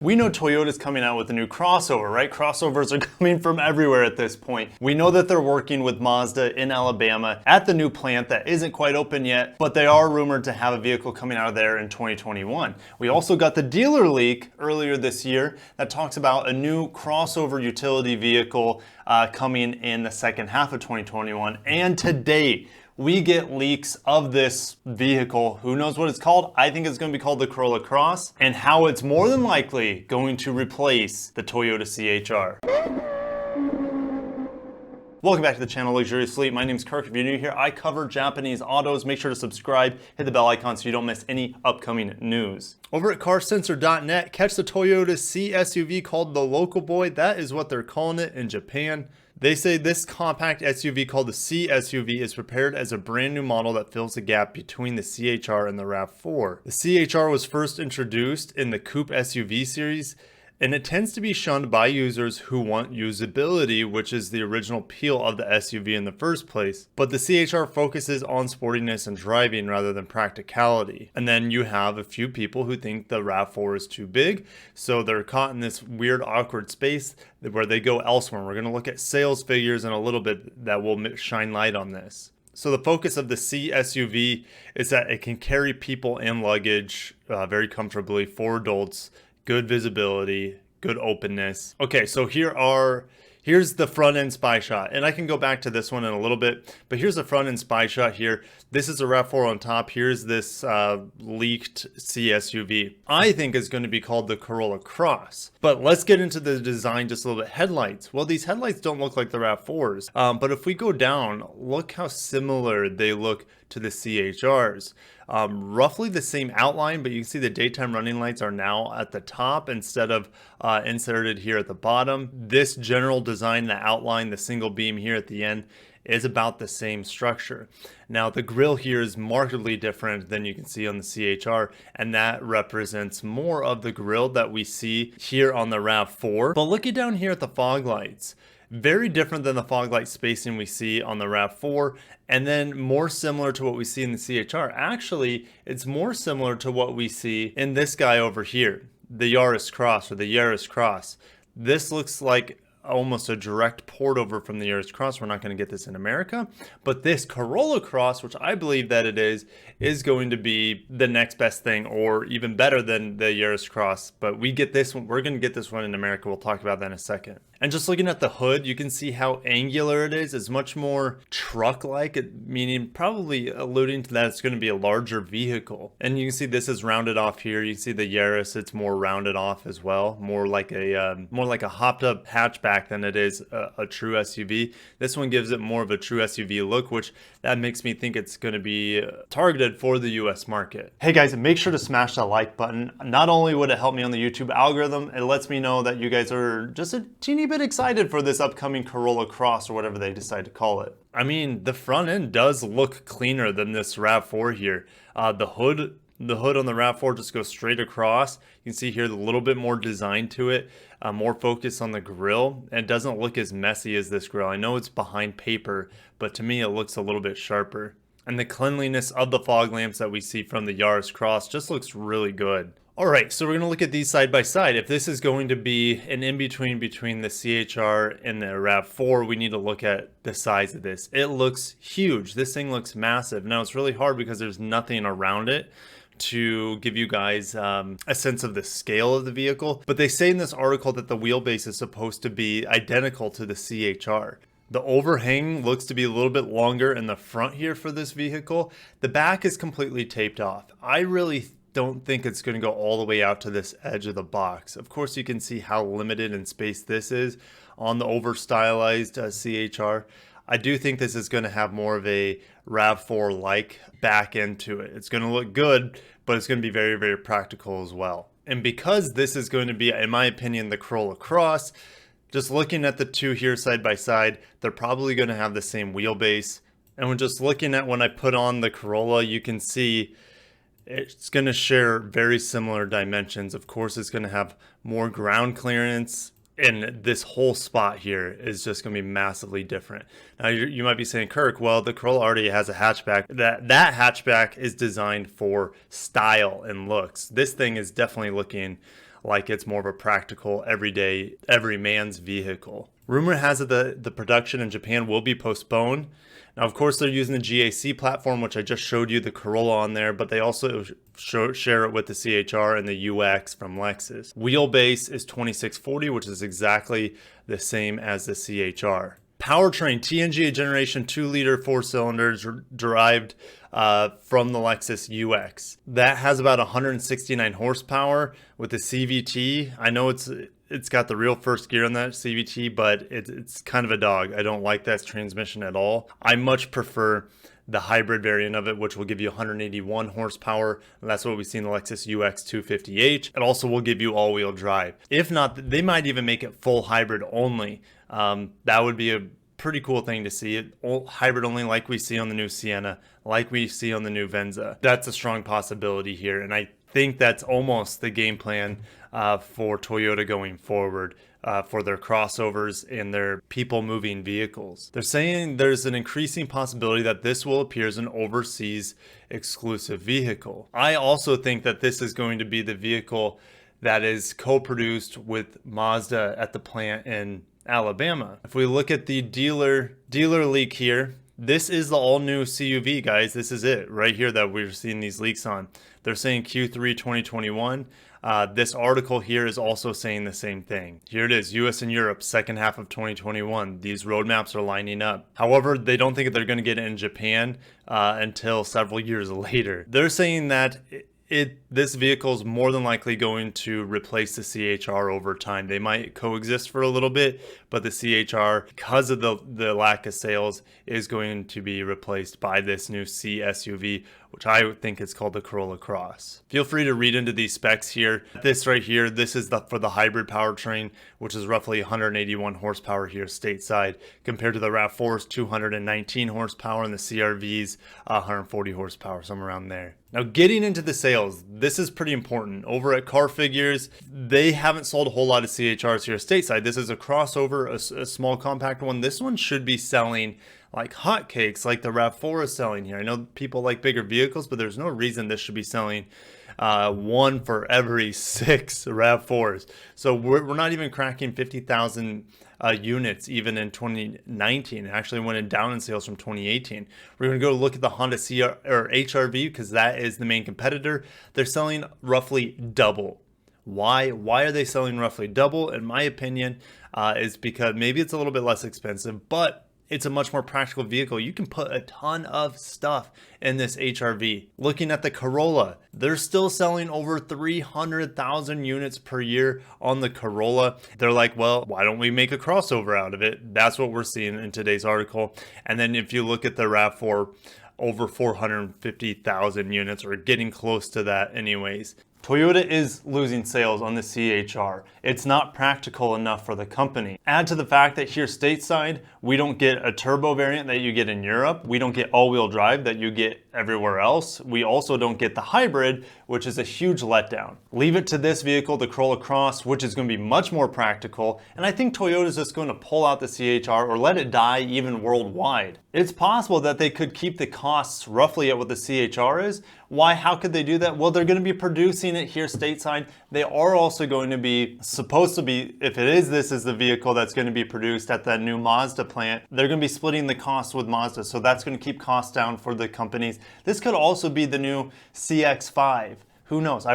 We know Toyota's coming out with a new crossover, right? Crossovers are coming from everywhere at this point. We know that they're working with Mazda in Alabama at the new plant that isn't quite open yet, but they are rumored to have a vehicle coming out of there in 2021. We also got the dealer leak earlier this year that talks about a new crossover utility vehicle coming in the second half of 2021. And today, we get leaks of this vehicle. Who knows what it's called? I think it's going to be called the Corolla Cross, and how it's more than likely going to replace the Toyota CHR. Welcome back to the channel, Luxurious Fleet. My name is Kirk. If you're new here, I cover Japanese autos. Make sure to subscribe, hit the bell icon so you don't miss any upcoming news. Over at carsensor.net, catch the Toyota C SUV called the Local Boy. That is what they're calling it in Japan. They say this compact SUV called the C SUV is prepared as a brand new model that fills the gap between the CHR and the RAV4. The CHR was first introduced in the Coupe SUV series, and it tends to be shunned by users who want usability, which is the original appeal of the SUV in the first place. But the CHR focuses on sportiness and driving rather than practicality. And then you have a few people who think the RAV4 is too big, so they're caught in this weird, awkward space where they go elsewhere. We're going to look at sales figures in a little bit that will shine light on this. So the focus of the C SUV is that it can carry people and luggage very comfortably for adults. Good visibility, good openness. Okay, so here's the front end spy shot, and I can go back to this one in a little bit, but here's the front end spy shot here. This is a RAV4 on top. Here's this leaked C SUV. I think it's going to be called the Corolla Cross. But let's get into the design just a little bit. Headlights. Well, these headlights don't look like the RAV4s, but if we go down, look how similar they look to the CHRs. Roughly the same outline, but you can see the daytime running lights are now at the top instead of inserted here at the bottom. This general design, the outline, the single beam here at the end, is about the same structure. Now the grille here is markedly different than you can see on the CHR, and that represents more of the grille that we see here on the RAV4. But looking down here at the fog lights, very different than the fog light spacing we see on the RAV4, and then more similar to what we see in the CHR. Actually, it's more similar to what we see in this guy over here, the Yaris Cross or the Yaris Cross. This looks like almost a direct port over from the Yaris Cross. We're not going to get this in America, but this Corolla Cross, which I believe that it is going to be the next best thing, or even better than the Yaris Cross. But we get this one, we're going to get this one in America. We'll talk about that in a second. And just looking at the hood, you can see how angular it is. It's much more truck-like, meaning probably alluding to that it's going to be a larger vehicle. And you can see this is rounded off here. You can see the Yaris, it's more rounded off as well, more like a hopped-up hatchback than it is a true SUV. This one gives it more of a true SUV look, which that makes me think it's going to be targeted for the US market. Hey guys, make sure to smash that like button. Not only would it help me on the YouTube algorithm, it lets me know that you guys are just a teeny bit excited for this upcoming Corolla Cross or whatever they decide to call it. I mean, the front end does look cleaner than this RAV4 here. The hood on the RAV4 just goes straight across. You can see here a little bit more design to it, more focus on the grille, and it doesn't look as messy as this grille. I know it's behind paper, but to me it looks a little bit sharper. And the cleanliness of the fog lamps that we see from the Yaris Cross just looks really good. Alright, so we're going to look at these side by side. If this is going to be an in-between between the CHR and the RAV4, we need to look at the size of this. It looks huge. This thing looks massive. Now it's really hard because there's nothing around it to give you guys a sense of the scale of the vehicle. But they say in this article that the wheelbase is supposed to be identical to the CHR. The overhang looks to be a little bit longer in the front here for this vehicle. The back is completely taped off. I really don't think it's going to go all the way out to this edge of the box. Of course, you can see how limited in space this is on the over stylized CHR. I do think this is going to have more of a RAV4 like back into it. It's going to look good, but it's going to be very, very practical as well. And because this is going to be, in my opinion, the Corolla Cross, just looking at the two here side by side, they're probably going to have the same wheelbase. And when just looking at when I put on the Corolla, you can see it's going to share very similar dimensions. Of course, it's going to have more ground clearance, and this whole spot here is just going to be massively different. Now, you might be saying, Kirk, well, the Corolla already has a hatchback. That hatchback is designed for style and looks. This thing is definitely looking like it's more of a practical, everyday, every man's vehicle. Rumor has it that the production in Japan will be postponed. Now, of course, they're using the GAC platform, which I just showed you the Corolla on there, but they also share it with the CHR and the UX from Lexus. Wheelbase is 2640, which is exactly the same as the CHR. Powertrain, TNGA generation 2-liter 4-cylinders derived from the Lexus UX. That has about 169 horsepower with the CVT. I know it's got the real first gear on that CVT, but it's kind of a dog. I don't like that transmission at all. I much prefer the hybrid variant of it, which will give you 181 horsepower. And that's what we see in the Lexus UX 250h. It also will give you all-wheel drive. If not, they might even make it full hybrid only. That would be a pretty cool thing to see. It hybrid only, like we see on the new Sienna, like we see on the new Venza. That's a strong possibility here, and I think that's almost the game plan for Toyota going forward for their crossovers and their people-moving vehicles. They're saying there's an increasing possibility that this will appear as an overseas exclusive vehicle. I also think that this is going to be the vehicle that is co-produced with Mazda at the plant in Alabama. If we look at the dealer leak here, this is the all-new CUV, guys. This is it right here that we're seeing these leaks on. They're saying Q3 2021. This article here is also saying the same thing. Here it is, US and Europe, second half of 2021. These roadmaps are lining up. However, they don't think they're going to get it in Japan until several years later. They're saying that this vehicle is more than likely going to replace the CHR over time. They might coexist for a little bit, but the CHR, because of the lack of sales, is going to be replaced by this new C SUV, which I think is called the Corolla Cross. Feel free to read into these specs here. This right here, this is for the hybrid powertrain, which is roughly 181 horsepower here stateside, compared to the RAV4's 219 horsepower and the CRV's 140 horsepower, somewhere around there. Now, getting into the sales, this is pretty important. Over at Car Figures, they haven't sold a whole lot of CHRs here stateside. This is a crossover, a small compact one. This one should be selling like hotcakes, like the RAV4 is selling here. I know people like bigger vehicles, but there's no reason this should be selling one for every 6 RAV4s. So we're not even cracking 50,000 units even in 2019. It actually went down in sales from 2018. We're going to go look at the Honda HRV because that is the main competitor. They're selling roughly double. Why are they selling roughly double? In my opinion, is because maybe it's a little bit less expensive, but it's a much more practical vehicle. You can put a ton of stuff in this HRV. Looking at the Corolla, they're still selling over 300,000 units per year on the Corolla. They're like, well, why don't we make a crossover out of it? That's what we're seeing in today's article. And then if you look at the RAV4, over 450,000 units, or getting close to that anyways. Toyota is losing sales on the CHR. It's not practical enough for the company. Add to the fact that here stateside, we don't get a turbo variant that you get in Europe. We don't get all-wheel drive that you get everywhere else. We also don't get the hybrid, which is a huge letdown. Leave it to this vehicle, the Corolla Cross, which is going to be much more practical. And I think Toyota is just going to pull out the CHR or let it die even worldwide. It's possible that they could keep the costs roughly at what the CHR is. Why? How could they do that? Well, they're going to be producing it here stateside. They are also going to be supposed to be, if it is this is the vehicle that's going to be produced at that new Mazda plant, they're going to be splitting the costs with Mazda. So that's going to keep costs down for the companies. This could also be the new CX-5. Who knows?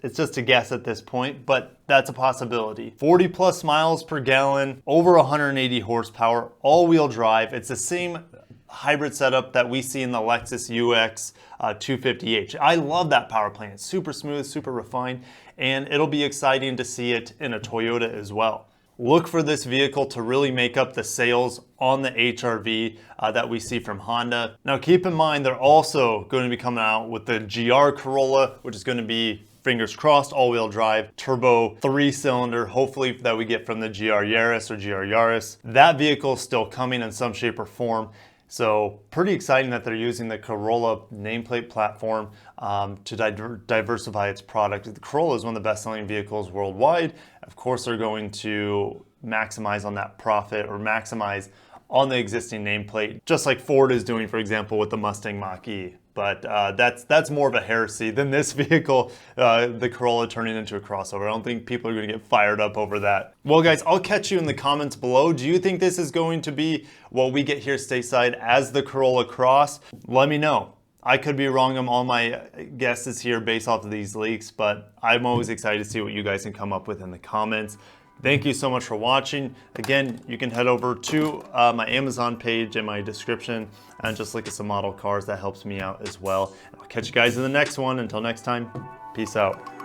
It's just a guess at this point, but that's a possibility. 40 plus miles per gallon, over 180 horsepower, all-wheel drive. It's the same hybrid setup that we see in the Lexus UX 250h. I love that power plant. It's super smooth, super refined, and it'll be exciting to see it in a Toyota as well. Look for this vehicle to really make up the sales on the HRV that we see from Honda. Now keep in mind, they're also going to be coming out with the GR Corolla, which is going to be, fingers crossed, all-wheel drive, turbo 3-cylinder, hopefully that we get from the GR Yaris or GR Yaris. That vehicle is still coming in some shape or form. So pretty exciting that they're using the Corolla nameplate platform to diversify its product. The Corolla is one of the best-selling vehicles worldwide. Of course, they're going to maximize on that profit or maximize on the existing nameplate, just like Ford is doing, for example, with the Mustang Mach-E. but that's more of a heresy than this vehicle, the Corolla turning into a crossover. I don't think people are going to get fired up over that. Well, guys, I'll catch you in the comments below. Do you think this is going to be what we get here stateside as the Corolla Cross? Let me know. I could be wrong on all my guesses here based off of these leaks, but I'm always excited to see what you guys can come up with in the comments. Thank you so much for watching. Again, you can head over to my Amazon page in my description and just look at some model cars. That helps me out as well. I'll catch you guys in the next one. Until next time, peace out.